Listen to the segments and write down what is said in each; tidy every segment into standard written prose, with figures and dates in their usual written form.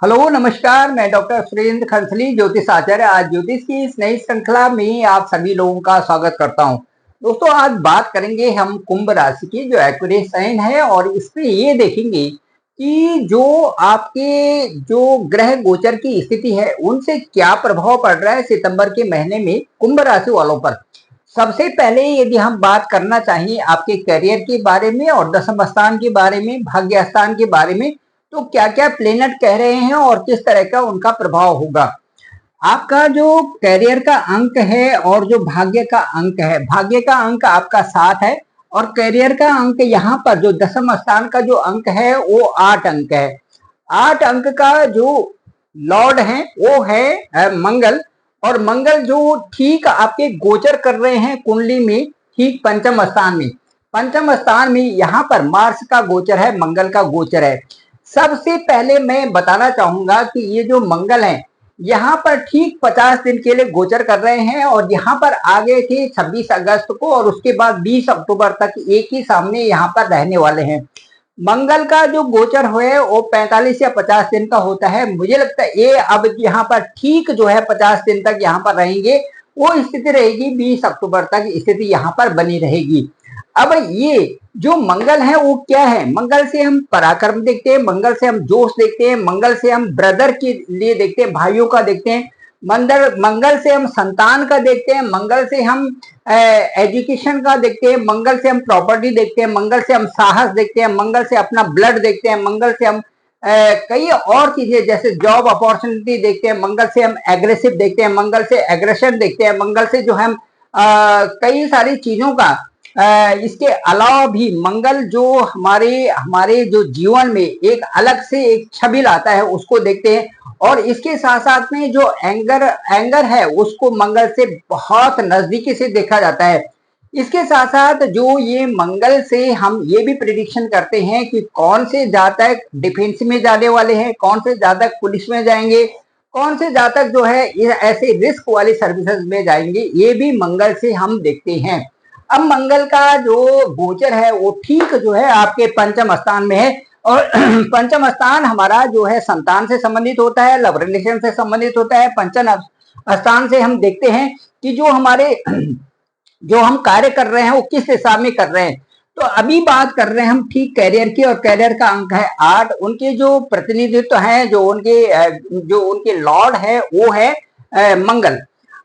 Hello नमस्कार, मैं doctor Surendra खंसली ज्योतिष आचार्य आज ज्योतिष की इस नई श्रृंखला में आप सभी लोगों का स्वागत करता हूं। दोस्तों, आज बात करेंगे हम कुंभ राशि की जो एक्वेरियस साइन है और इसमें ये देखेंगे कि जो आपके जो ग्रह गोचर की स्थिति है उनसे क्या प्रभाव पड़ रहा है सितंबर के महीने में कुंभ राशि वालों पर। सबसे पहले यदि हम बात करना चाहिए आपके करियर के बारे में और दशम स्थान के बारे में, भाग्य स्थान के बारे में, तो क्या क्या प्लेनेट कह रहे हैं और किस तरह का उनका प्रभाव होगा। आपका जो करियर का अंक है और जो भाग्य का अंक है, भाग्य का अंक आपका 7 है और करियर का अंक यहाँ पर जो दशम स्थान का जो अंक है वो 8 अंक है। 8 अंक का जो लॉर्ड है वो है मंगल, और मंगल जो ठीक आपके गोचर कर रहे हैं कुंडली में, ठीक पंचम स्थान में। पंचम स्थान में यहाँ पर मार्स का गोचर है, मंगल का गोचर है। सबसे पहले मैं बताना चाहूंगा कि ये जो मंगल है यहाँ पर ठीक 50 दिन के लिए गोचर कर रहे हैं और यहाँ पर आगे थे 26 अगस्त को और उसके बाद 20 अक्टूबर तक एक ही सामने यहाँ पर रहने वाले हैं। मंगल का जो गोचर है वो 45 या 50 दिन का होता है। मुझे लगता है ये अब यहाँ पर ठीक जो है 50 दिन तक यहाँ पर रहेंगे, वो स्थिति रहेगी 20 अक्टूबर तक स्थिति यहाँ पर बनी रहेगी। अब ये जो मंगल है वो क्या है, मंगल से हम पराक्रम देखते हैं, मंगल से हम जोश देखते हैं, मंगल से हम ब्रदर के लिए देखते हैं, भाइयों का देखते हैं, मंगल से हम संतान का देखते हैं, मंगल से हम एजुकेशन का देखते हैं, मंगल से हम प्रॉपर्टी देखते हैं, मंगल से हम साहस देखते हैं, मंगल से अपना ब्लड देखते हैं, मंगल से हम कई और चीजें जैसे जॉब अपॉर्चुनिटी देखते हैं, मंगल से हम एग्रेसिव देखते हैं, मंगल से एग्रेशन देखते हैं, मंगल से जो हम कई सारी चीजों का इसके अलावा भी मंगल जो हमारे हमारे जो जीवन में एक अलग से एक छवि लाता है उसको देखते हैं। और इसके साथ साथ में जो एंगर है उसको मंगल से बहुत नजदीकी से देखा जाता है। इसके साथ साथ जो ये मंगल से हम ये भी प्रिडिक्शन करते हैं कि कौन से जातक डिफेंस में जाने वाले हैं, कौन से जातक पुलिस में जाएंगे, कौन से जातक जो है ऐसे रिस्क वाली सर्विसेज में जाएंगे, ये भी मंगल से हम देखते हैं। अब मंगल का जो गोचर है वो ठीक जो है आपके पंचम स्थान में है और पंचम स्थान हमारा जो है संतान से संबंधित होता है, लव रिलेशन से संबंधित होता है। पंचम स्थान से हम देखते हैं कि जो हमारे जो हम कार्य कर रहे हैं वो किस हिसाब में कर रहे हैं। तो अभी बात कर रहे हैं हम ठीक कैरियर की, और कैरियर का अंक है 8। उनके जो प्रतिनिधित्व है, जो उनके लॉर्ड है वो है मंगल।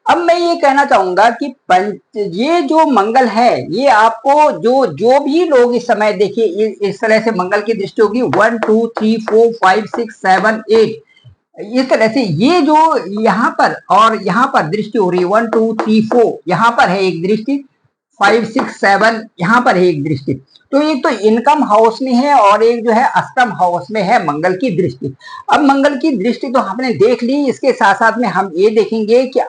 अब मैं ये कहना चाहूंगा कि ये जो मंगल है ये आपको जो भी लोग इस समय देखिए इस तरह से मंगल की दृष्टि होगी 1 2 3 4 5 6 7 8, इस तरह से ये जो यहाँ पर और यहाँ पर दृष्टि हो रही है 1 2 3 4, यहाँ पर है एक दृष्टि, 5 6 7 यहाँ पर है एक दृष्टि। तो एक तो इनकम हाउस में है और एक जो है अष्टम हाउस में है मंगल की दृष्टि। अब मंगल की दृष्टि तो हमने देख ली, इसके साथ साथ में हम ये देखेंगे कि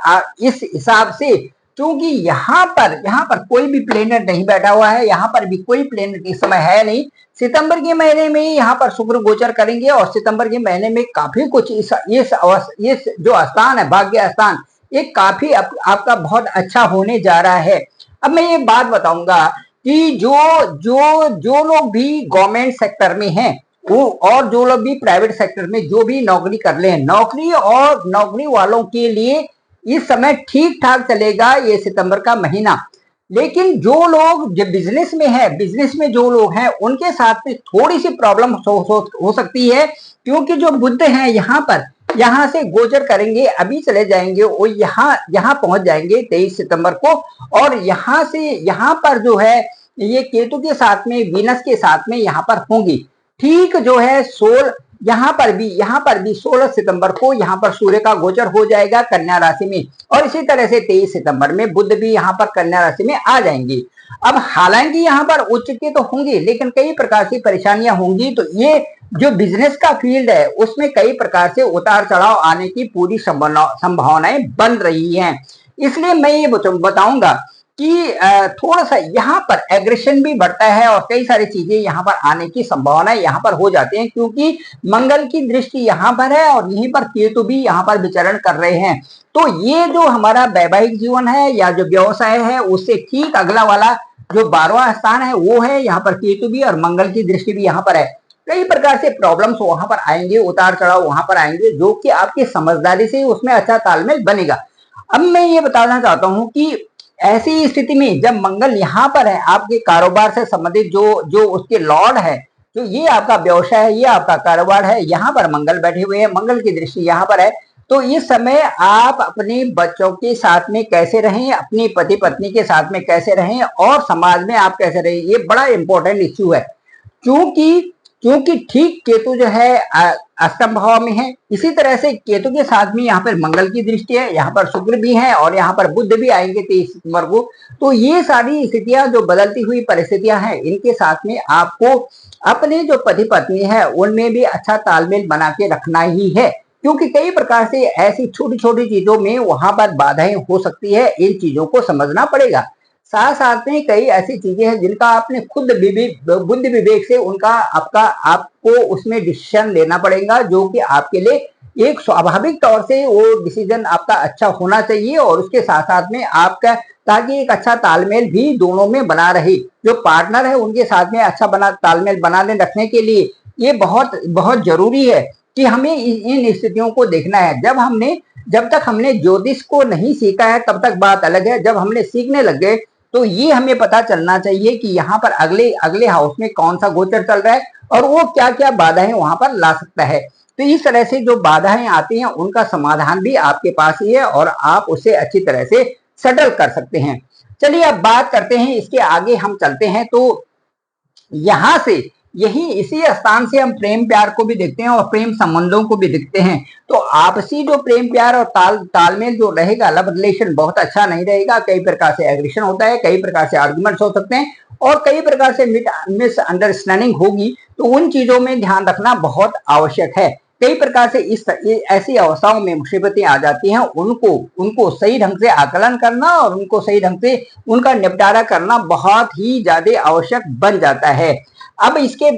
इस हिसाब से क्योंकि यहाँ पर कोई भी प्लेनेट नहीं बैठा हुआ है, यहाँ पर भी कोई प्लेनेट इस समय है नहीं। सितंबर के महीने में यहाँ पर शुक्र गोचर करेंगे और सितंबर के महीने में काफी कुछ इस जो स्थान है भाग्य स्थान, ये काफी आपका बहुत अच्छा होने जा रहा है। अब मैं ये बात बताऊंगा कि जो लोग भी गवर्नमेंट सेक्टर में हैं वो और जो लोग भी प्राइवेट सेक्टर में जो भी नौकरी कर ले, नौकरी वालों के लिए इस समय ठीक ठाक चलेगा ये सितंबर का महीना। लेकिन जो लोग जो बिजनेस में है, बिजनेस में जो लोग हैं उनके साथ में थोड़ी सी प्रॉब्लम हो सकती है, क्योंकि जो बुध हैं यहाँ से गोचर करेंगे, अभी चले जाएंगे वो यहाँ पहुंच जाएंगे 23 सितंबर को, और यहाँ से यहाँ पर जो है ये केतु के साथ में वीनस के साथ में यहाँ पर होंगी। ठीक जो है यहाँ पर भी 16 सितंबर को यहाँ पर सूर्य का गोचर हो जाएगा कन्या राशि में, और इसी तरह से 23 सितंबर में बुध भी यहाँ पर कन्या राशि में आ जाएंगे। अब हालांकि यहाँ पर उच्च के तो होंगे लेकिन कई प्रकार की परेशानियां होंगी, तो ये जो बिजनेस का फील्ड है उसमें कई प्रकार से उतार चढ़ाव आने की पूरी संभावनाएं बन रही हैं। इसलिए मैं ये बताऊंगा कि थोड़ा सा यहाँ पर एग्रेशन भी बढ़ता है और कई सारी चीजें यहाँ पर आने की संभावना यहाँ पर हो जाती हैं, क्योंकि मंगल की दृष्टि यहाँ पर है और यहीं पर केतु भी यहाँ पर विचरण कर रहे हैं। तो ये जो हमारा वैवाहिक जीवन है या जो व्यवसाय है उससे ठीक अगला वाला जो 12वां स्थान है वो है यहाँ पर केतु भी, और मंगल की दृष्टि भी यहाँ पर है। कई प्रकार से प्रॉब्लम्स वहां पर आएंगे, उतार चढ़ाव वहां पर आएंगे, जो कि आपकी समझदारी से उसमें अच्छा तालमेल बनेगा। अब मैं ये बताना चाहता हूं कि ऐसी स्थिति में जब मंगल यहाँ पर है, आपके कारोबार से संबंधित जो जो उसके लॉर्ड है, जो ये आपका व्यवसाय है, ये आपका कारोबार है, यहाँ पर मंगल बैठे हुए हैं, मंगल की दृष्टि यहाँ पर है, तो इस समय आप अपने बच्चों के साथ में कैसे रहें, अपनी पति पत्नी के साथ में कैसे रहें और समाज में आप कैसे रहें, ये बड़ा इंपॉर्टेंट इश्यू है। क्योंकि क्योंकि ठीक केतु जो है अष्टम भाव में है, इसी तरह से केतु के साथ में यहाँ पर मंगल की दृष्टि है, यहाँ पर शुक्र भी है और यहाँ पर बुध भी आएंगे 23 सितंबर को। तो ये सारी स्थितियां जो बदलती हुई परिस्थितियां हैं, इनके साथ में आपको अपने जो पति पत्नी है उनमें भी अच्छा तालमेल बना के रखना ही है, क्योंकि कई प्रकार से ऐसी छोटी छोटी चीजों में वहां पर बाधाएं हो सकती है, इन चीजों को समझना पड़ेगा। साथ साथ में कई ऐसी चीजें हैं जिनका आपने खुद बुद्धि विवेक से उनका आपको उसमें डिसीजन लेना पड़ेगा, जो कि आपके लिए एक स्वाभाविक तौर से वो डिसीजन आपका अच्छा होना चाहिए, और उसके साथ साथ में आपका ताकि एक अच्छा तालमेल भी दोनों में बना रहे, जो पार्टनर है उनके साथ में अच्छा तालमेल बनाने रखने के लिए ये बहुत बहुत जरूरी है कि हमें इन स्थितियों को देखना है। जब तक हमने ज्योतिष को नहीं सीखा है तब तक बात अलग है, जब हमने सीखने लग गए तो ये हमें पता चलना चाहिए कि यहाँ पर अगले अगले हाउस में कौन सा गोचर चल रहा है और वो क्या क्या बाधाएं वहां पर ला सकता है। तो इस तरह से जो बाधाएं आती हैं उनका समाधान भी आपके पास ही है और आप उसे अच्छी तरह से सेटल कर सकते हैं। चलिए अब बात करते हैं, इसके आगे हम चलते हैं। तो यहां से यही इसी स्थान से हम प्रेम प्यार को भी देखते हैं और प्रेम संबंधों को भी देखते हैं। तो आपसी जो प्रेम प्यार और तालमेल जो रहेगा, लव रिलेशन बहुत अच्छा नहीं रहेगा। कई प्रकार से एग्रेशन होता है, कई प्रकार से आर्गुमेंट्स हो सकते हैं और कई प्रकार से मिसअंडरस्टैंडिंग होगी। तो उन चीजों में ध्यान रखना बहुत आवश्यक है। कई प्रकार से इस ऐसी अवस्थाओं में मुसीबतें आ जाती हैं, उनको सही ढंग से आकलन करना और उनको सही ढंग से उनका निपटारा करना बहुत ही ज्यादा आवश्यक बन जाता है। अब इसके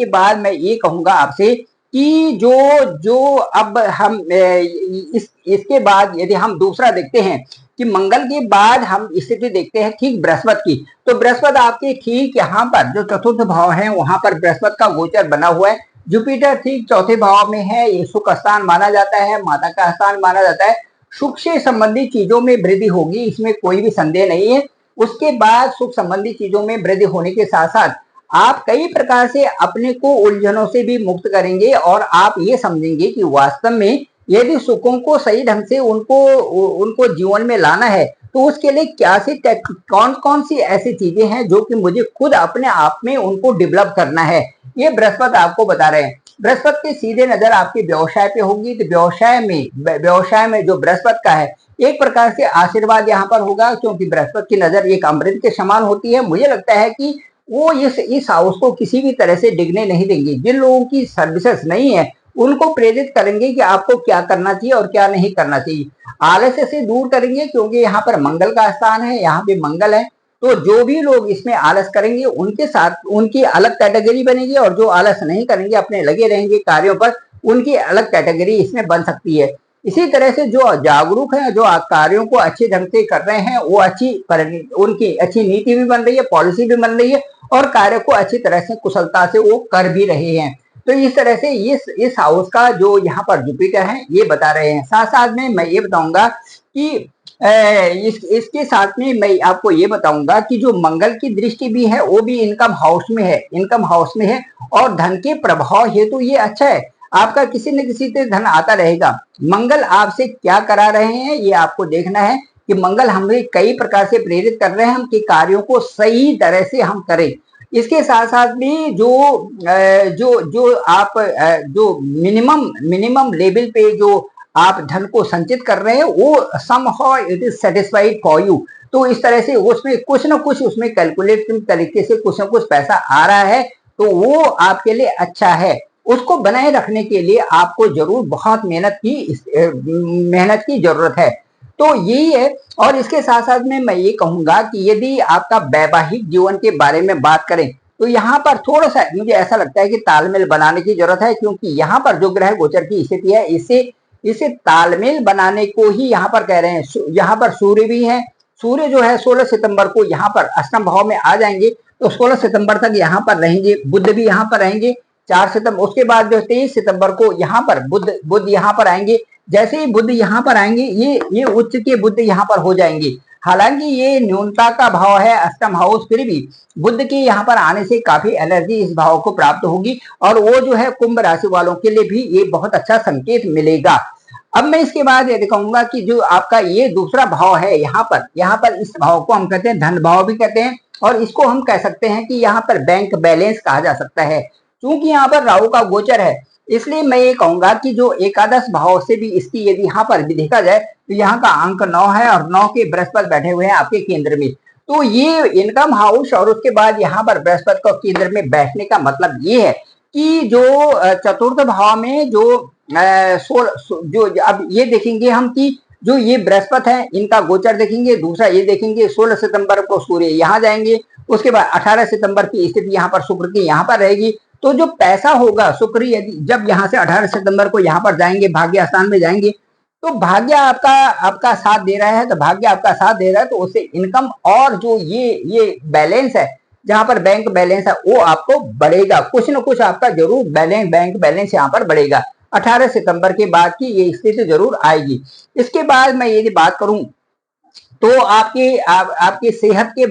बाद मैं ये कहूंगा आपसे कि जो अब हम इसके बाद यदि हम दूसरा देखते हैं कि मंगल के बाद हम स्थिति देखते हैं ठीक बृहस्पति की। तो बृहस्पति आपके ठीक यहाँ पर जो चतुर्थ भाव है वहां पर बृहस्पति का गोचर बना हुआ है। जुपिटर ठीक चौथे भाव में है, ये सुख स्थान माना जाता है, माता का स्थान माना जाता है। सुख से संबंधित चीजों में वृद्धि होगी, इसमें कोई भी संदेह नहीं है। उसके बाद सुख संबंधी चीजों में वृद्धि होने के साथ साथ आप कई प्रकार से अपने को उलझनों से भी मुक्त करेंगे और आप ये समझेंगे कि वास्तव में यदि सुखों को सही ढंग से उनको जीवन में लाना है तो उसके लिए कौन कौन सी ऐसी चीजें हैं जो कि मुझे खुद अपने आप में उनको डेवलप करना है, ये बृहस्पति आपको बता रहे हैं। बृहस्पति की सीधे नजर आपके व्यवसाय पे होगी, तो व्यवसाय में जो बृहस्पति का है एक प्रकार से आशीर्वाद यहाँ पर होगा, क्योंकि बृहस्पति की नजर एक अमृत के समान होती है। मुझे लगता है कि वो इस हाउस को किसी भी तरह से डिगने नहीं देंगे। जिन लोगों की सर्विसेज नहीं है उनको प्रेरित करेंगे कि आपको क्या करना चाहिए और क्या नहीं करना चाहिए। आलस्य से दूर करेंगे, क्योंकि यहाँ पर मंगल का स्थान है, यहाँ पे मंगल है। तो जो भी लोग इसमें आलस करेंगे उनके साथ उनकी अलग कैटेगरी बनेगी, और जो आलस नहीं करेंगे अपने लगे रहेंगे कार्यों पर, उनकी अलग कैटेगरी इसमें बन सकती है। इसी तरह से जो जागरूक है, जो कार्यों को अच्छे ढंग से कर रहे हैं, वो उनकी अच्छी नीति भी बन रही है, पॉलिसी भी बन रही है और कार्य को अच्छी तरह से कुशलता से वो कर भी रहे हैं। तो इस तरह से इस हाउस का जो यहाँ पर जुपिटर है ये बता रहे हैं। साथ साथ में मैं ये बताऊंगा कि इसके साथ में मैं आपको ये बताऊंगा कि जो मंगल की दृष्टि भी है वो भी इनकम हाउस में है और धन के प्रभाव हेतु ये अच्छा है। आपका किसी न किसी से धन आता रहेगा। मंगल आपसे क्या करा रहे हैं ये आपको देखना है कि मंगल हमें कई प्रकार से प्रेरित कर रहे हैं हम कि कार्यों को सही तरह से हम करें। इसके साथ साथ भी जो मिनिमम लेवल पे जो आप धन को संचित कर रहे हैं वो somehow it is satisfied for you। तो इस तरह से उसमें कुछ न कुछ उसमें कैलकुलेटिव तरीके से कुछ न कुछ पैसा आ रहा है, तो वो आपके लिए अच्छा है। उसको बनाए रखने के लिए आपको जरूर बहुत मेहनत की जरूरत है। तो यही है। और इसके साथ साथ में मैं ये कहूंगा कि यदि आपका वैवाहिक जीवन के बारे में बात करें तो यहाँ पर थोड़ा सा मुझे ऐसा लगता है कि तालमेल बनाने की जरूरत है, क्योंकि यहाँ पर जो ग्रह गोचर की स्थिति है इसे तालमेल बनाने को ही यहाँ पर कह रहे हैं। यहाँ पर सूर्य भी है, सूर्य जो है 16 सितंबर को यहाँ पर अष्टम भाव में आ जाएंगे, तो 16 सितंबर तक यहाँ पर रहेंगे। बुध भी यहाँ पर रहेंगे, 4 सितंबर, उसके बाद जो 23 सितंबर को यहाँ पर बुध यहाँ पर आएंगे। जैसे ही बुध यहाँ पर आएंगे, ये उच्च के बुध यहाँ पर हो जाएंगे। हालांकि ये न्यूनता का भाव है अष्टम हाउस, फिर भी बुध के यहाँ पर आने से काफी एनर्जी इस भाव को प्राप्त होगी और वो जो है कुंभ राशि वालों के लिए भी ये बहुत अच्छा संकेत मिलेगा। अब मैं इसके बाद ये दिखाऊंगा कि जो आपका ये दूसरा भाव है, यहाँ पर इस भाव को हम कहते हैं धन भाव भी कहते हैं, और इसको हम कह सकते हैं कि यहाँ पर बैंक बैलेंस कहा जा सकता है। क्योंकि यहाँ पर राहु का गोचर है, इसलिए मैं ये कहूंगा कि जो एकादश भाव से भी इसकी यदि यहाँ पर भी देखा जाए तो यहाँ का अंक 9 है और 9 के बृहस्पति बैठे हुए हैं आपके केंद्र में। तो ये इनकम हाउस और उसके बाद यहाँ पर बृहस्पति को केंद्र में बैठने का मतलब ये है कि जो चतुर्थ भाव में जो जो अब ये देखेंगे हम कि जो ये बृहस्पति है इनका गोचर देखेंगे। दूसरा ये देखेंगे 16 सितंबर को सूर्य यहाँ जाएंगे, उसके बाद 18 सितंबर की स्थिति यहाँ पर शुक्र की यहाँ पर रहेगी। तो जो पैसा होगा शुक्र यदि जब यहाँ से 18 सितंबर को यहाँ पर जाएंगे, भाग्य स्थान में जाएंगे, तो भाग्य आपका साथ दे रहा है, तो भाग्य आपका साथ दे रहा है, तो उससे इनकम और जो ये बैलेंस है, जहां पर बैंक बैलेंस है, वो आपको बढ़ेगा। कुछ न कुछ आपका जरूर बैंक बैलेंस यहाँ पर बढ़ेगा। 18 सितंबर के बाद की ये स्थिति जरूर आएगी। इसके बाद मैं यदि बात करूं तो आपकी सेहत के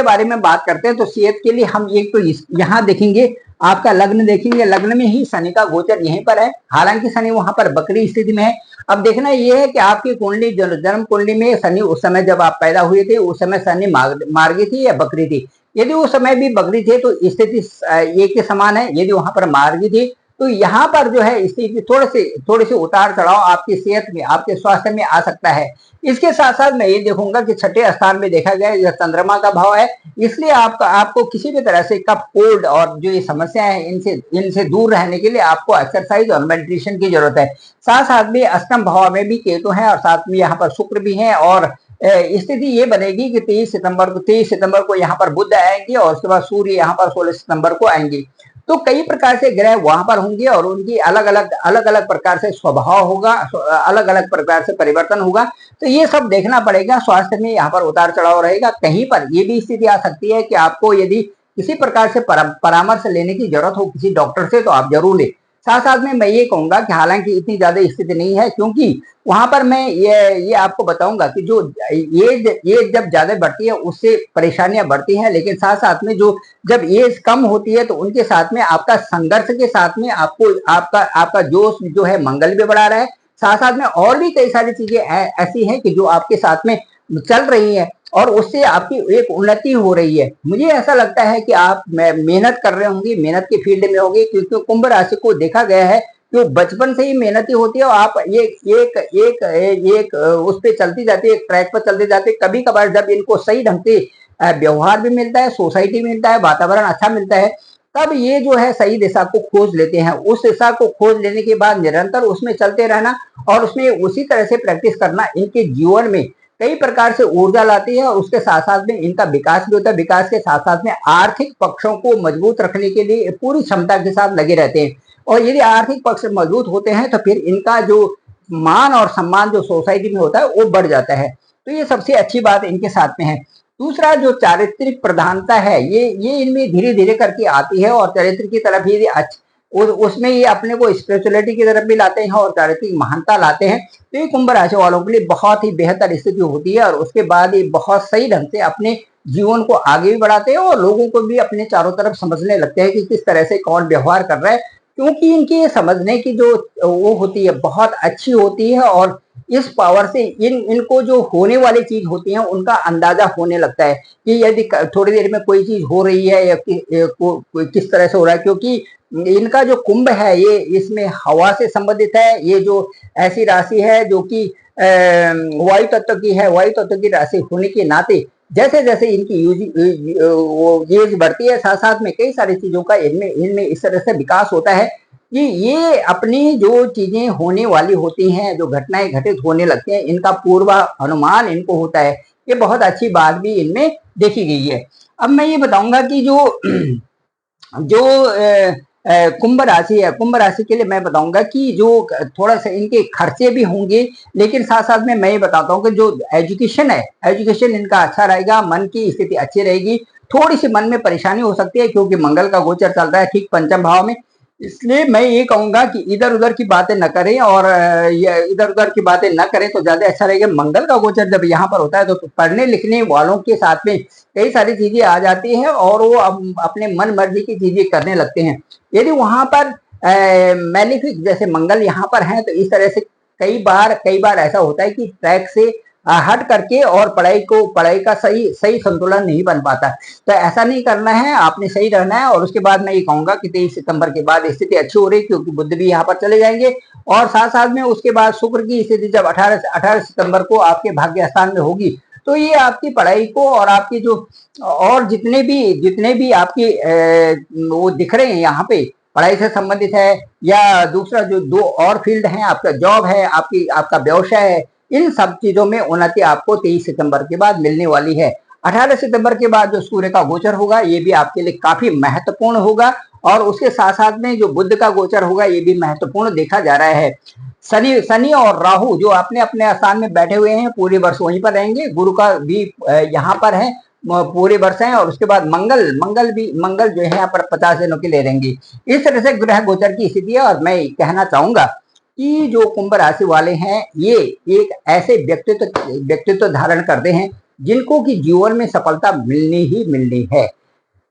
बारे में बात करते हैं। तो सेहत के लिए हम एक तो यहाँ देखेंगे, आपका लग्न देखेंगे, लग्न में ही शनि का गोचर यहीं पर है। हालांकि शनि वहां पर बकरी स्थिति में है। अब देखना यह है कि आपकी कुंडली जन्म कुंडली में शनि उस समय जब आप पैदा हुए थे उस समय शनि मार्गी थी या बकरी थी। यदि उस समय भी बकरी थे तो स्थिति एक के समान है। यदि वहां पर मार्गी थी तो यहाँ पर जो है स्थिति थोड़े से उतार चढ़ाव आपकी सेहत में, आपके स्वास्थ्य में आ सकता है। इसके साथ साथ मैं ये देखूंगा कि छठे स्थान में देखा गया यह चंद्रमा का भाव है, इसलिए आपको किसी भी तरह से कफ, कोल्ड और जो ये समस्या है इनसे दूर रहने के लिए आपको एक्सरसाइज और मेडिटेशन की जरूरत है। साथ साथ में अष्टम भाव में भी केतु है और साथ में यहाँ पर शुक्र भी है और स्थिति ये बनेगी कि 23 सितंबर को यहाँ पर बुध आएंगे और उसके बाद सूर्य यहाँ पर 16 सितंबर को आएंगे। तो कई प्रकार से ग्रह वहां पर होंगे और उनकी अलग अलग प्रकार से स्वभाव होगा, अलग अलग प्रकार से परिवर्तन होगा। तो ये सब देखना पड़ेगा। स्वास्थ्य में यहाँ पर उतार चढ़ाव रहेगा। कहीं पर ये भी स्थिति आ सकती है कि आपको यदि किसी प्रकार से परामर्श लेने की जरूरत हो किसी डॉक्टर से तो आप जरूर ले। साथ साथ में मैं ये कहूंगा कि हालांकि इतनी ज्यादा स्थिति नहीं है, क्योंकि वहां पर मैं ये आपको बताऊंगा कि जो ये जब ज्यादा बढ़ती है उससे परेशानियां बढ़ती हैं, लेकिन साथ साथ में जो जब एज कम होती है तो उनके साथ में आपका संघर्ष के साथ में आपको आपका जोश जो है मंगल भी बढ़ा रहा है। साथ साथ में और भी कई सारी चीजें ऐसी हैं कि जो आपके साथ में चल रही है और उससे आपकी एक उन्नति हो रही है। मुझे ऐसा लगता है कि आप मेहनत कर रहे होंगे, मेहनत के फील्ड में होंगे, क्योंकि कुंभ राशि को देखा गया है कि बचपन से ही मेहनती होती है और आप एक उस पे चलती जाती है, एक ट्रैक पर चलते जाते। कभी कभार जब इनको सही ढंग से व्यवहार भी मिलता है, सोसाइटी मिलता है, वातावरण अच्छा मिलता है, तब ये जो है सही दिशा को खोज लेते हैं। उस दिशा को खोज लेने के बाद निरंतर उसमें चलते रहना और उसमें उसी तरह से प्रैक्टिस करना इनके जीवन में कई प्रकार से ऊर्जा लाती है और उसके साथ साथ में इनका विकास भी होता है। विकास के साथ साथ में आर्थिक पक्षों को मजबूत रखने के लिए पूरी क्षमता के साथ लगे रहते हैं और यदि आर्थिक पक्ष मजबूत होते हैं तो फिर इनका जो मान और सम्मान जो सोसाइटी में होता है वो बढ़ जाता है। तो ये सबसे अच्छी बात इनके साथ में है। दूसरा जो चारित्रिक प्रधानता है ये इनमें धीरे धीरे करके आती है और चरित्र की तरफ ही उसमें ये अपने को स्पिरिचुअलिटी की तरफ भी लाते हैं और चारित्रिक महानता लाते हैं। तो ये कुंभ राशि वालों के लिए बहुत ही बेहतर स्थिति होती है और उसके बाद ये बहुत सही ढंग से अपने जीवन को आगे भी बढ़ाते हैं और लोगों को भी अपने चारों तरफ समझने लगते हैं कि किस तरह से कौन व्यवहार कर रहा है, क्योंकि इनकी समझने की जो वो होती है बहुत अच्छी होती है और इस पावर से इनको जो होने वाली चीज होती है उनका अंदाजा होने लगता है कि यदि थोड़ी देर में कोई चीज हो रही है या किस तरह से हो रहा है, क्योंकि इनका जो कुंभ है ये इसमें हवा से संबंधित है। ये जो ऐसी राशि है जो कि वायु तत्व की है, वायु तत्व की राशि होने के नाते जैसे जैसे इनकी एज बढ़ती है साथ साथ में कई सारी चीजों का इनमें इस तरह से विकास होता है कि ये अपनी जो चीजें होने वाली होती हैं, जो घटनाएं घटित होने लगती हैं, इनका पूर्व अनुमान इनको होता है। ये बहुत अच्छी बात भी इनमें देखी गई है। अब मैं ये बताऊंगा कि जो कुंभ राशि है, कुंभ राशि के लिए मैं बताऊंगा कि जो थोड़ा सा इनके खर्चे भी होंगे, लेकिन साथ साथ में मैं ये बताता हूँ कि जो एजुकेशन है, एजुकेशन इनका अच्छा रहेगा, मन की स्थिति अच्छी रहेगी। थोड़ी सी मन में परेशानी हो सकती है क्योंकि मंगल का गोचर चल रहा है ठीक पंचम भाव में, इसलिए मैं ये कहूंगा कि इधर उधर की बातें न करें, और इधर उधर की बातें न करें तो ज्यादा अच्छा रहेगा। मंगल का गोचर जब यहाँ पर होता है तो पढ़ने लिखने वालों के साथ में कई सारी चीजें आ जाती है और वो अपने मन मर्जी की चीजें करने लगते हैं। यदि वहां पर मैलिफिक जैसे मंगल यहाँ पर है तो इस तरह से कई बार ऐसा होता है कि ट्रैक से हट करके और पढ़ाई का सही सही संतुलन नहीं बन पाता। तो ऐसा नहीं करना है, आपने सही रहना है। और उसके बाद मैं ये कहूंगा कि 23 सितंबर के बाद स्थिति अच्छी हो रही है क्योंकि बुध भी यहाँ पर चले जाएंगे, और साथ साथ में उसके बाद शुक्र की स्थिति जब 18 सितंबर को आपके भाग्य स्थान में होगी तो ये आपकी पढ़ाई को और आपकी जो और जितने भी आपकी वो दिख रहे हैं यहाँ पे पढ़ाई से संबंधित है, या दूसरा जो दो और फील्ड है, आपका जॉब है, आपका व्यवसाय है, इन सब चीजों में उन्नति आपको 23 सितंबर के बाद मिलने वाली है। 18 सितंबर के बाद जो सूर्य का गोचर होगा ये भी आपके लिए काफी महत्वपूर्ण होगा, और उसके साथ साथ में जो बुध का गोचर होगा ये भी महत्वपूर्ण देखा जा रहा है। शनि और राहु जो अपने अपने स्थान में बैठे हुए हैं पूरे वर्ष वहीं पर रहेंगे, गुरु का भी यहाँ पर है पूरे वर्ष है, और उसके बाद मंगल जो है यहाँ पर 50 दिनों के लिए रहेंगे। इस तरह से ग्रह गोचर की स्थिति है, और मैं कहना चाहूंगा कि जो कुंभ राशि वाले हैं ये एक ऐसे व्यक्तित्व धारण करते हैं जिनको कि जीवन में सफलता मिलनी ही मिलनी है।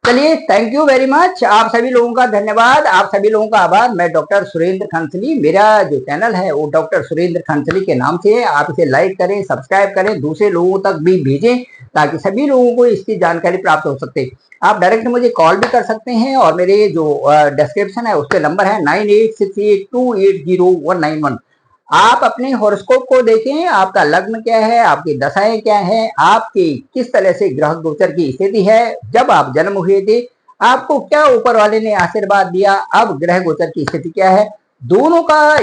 चलिए, थैंक यू वेरी मच, आप सभी लोगों का धन्यवाद, आप सभी लोगों का आभार। मैं डॉक्टर सुरेंद्र खंसली, मेरा जो चैनल है वो डॉक्टर सुरेंद्र खंसली के नाम से है। आप इसे लाइक करें, सब्सक्राइब करें, दूसरे लोगों तक भी भेजें ताकि सभी लोगों को इसकी जानकारी प्राप्त हो सकते। आप डायरेक्ट मुझे कॉल भी कर सकते हैं, और मेरे जो डिस्क्रिप्शन है उसके नंबर है 9868280191। आप अपने हॉरोस्कोप को देखें, आपका लग्न क्या है, आपकी दशाएं क्या है, आपकी किस तरह से ग्रह गोचर की स्थिति है, जब आप जन्म हुए थे आपको क्या ऊपर वाले ने आशीर्वाद दिया, अब ग्रह गोचर की स्थिति क्या है, दोनों का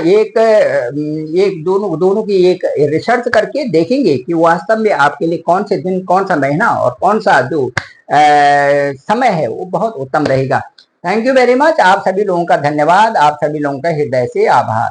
दोनों की एक रिसर्च करके देखेंगे कि वास्तव में आपके लिए कौन से दिन, कौन सा महीना और कौन सा जो समय है वो बहुत उत्तम रहेगा। थैंक यू वेरी मच, आप सभी लोगों का धन्यवाद, आप सभी लोगों का हृदय से आभार।